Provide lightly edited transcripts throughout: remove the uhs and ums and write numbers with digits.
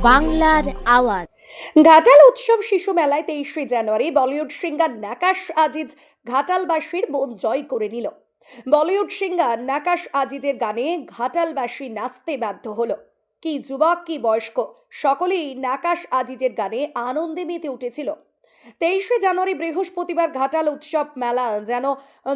বাংলার আওয়াজ। ঘাটাল উৎসব শিশু মেলায় 23শে জানুয়ারি বলিউড সিঙ্গার নাকাশ আজিজ ঘাটালবাসীর মন জয় করে নিল। বলিউড সিঙ্গার নাকাশ আজিজের গানে ঘাটালবাসী নাচতে বাধ্য হলো। কি যুবক কি বয়স্ক সকলেই নাকাশ আজিজের গানে আনন্দে মেতে উঠেছিল। 23শে জানুয়ারি বৃহস্পতিবার ঘাটাল উৎসব মেলা যেন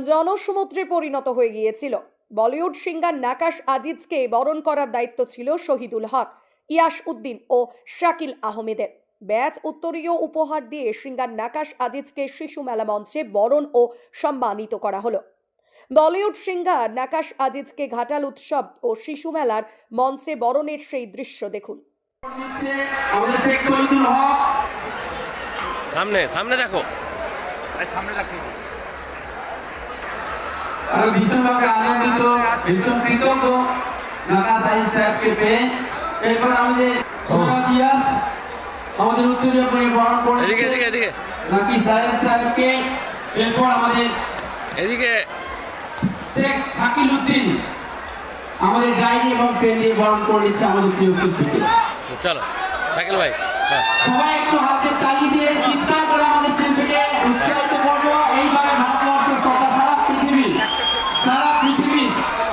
জনসমুদ্রে পরিণত হয়ে গিয়েছিল। বলিউড সিঙ্গার নাকাশ আজিজকে বরণ করার দায়িত্ব ছিল শহীদুল হক, ইয়াস উদ্দিন ও শাকিল আহমেদের। ব্যাচ উত্তরীয় উপহার দিয়ে সিঙ্গার নাকাশ আজিজকে শিশু মেলা মঞ্চে বরণ ও সম্মানিত করা হলো। বলিউড সিঙ্গার নাকাশ আজিজকে ঘাটাল উৎসব ও শিশু মেলার মঞ্চে বরণের সেই দৃশ্য দেখুন। সামনে সামনে দেখো, সামনে দেখো। আমি ভীষণভাবে আনন্দিত, ভীষণ কৃতজ্ঞ নাকাশ আজিজ সাহেবকে পেয়ে। এরপর আমাদের সৈয়দ ইয়াস আমাদের উত্তরীয় বরণ করছে এদিকে নাকাশ আজিজ সাহেবকে। এরপর আমাদের এদিকে শেখ শাকিল উদ্দিন আমাদের ডাইনি এবং পেন দিয়ে বরণ করে নিচ্ছে আমাদের প্রিয় শিল্পীকে। চলো শাকিল ভাই, সবাই একটু হাতের তালি দিয়ে চিৎকার করে আমাদের শিল্পীকে উৎসাহিত করবো। এইভাবে ভারতবর্ষ তথা সারা পৃথিবীর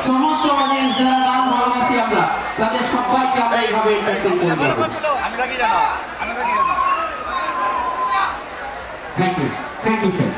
সমস্ত অডিয়েন্স যারা গান ভালোবাসি আমরা, তাদের সবাইকে আমরা এইভাবে এন্টারটেইন করবো। Thank you sir.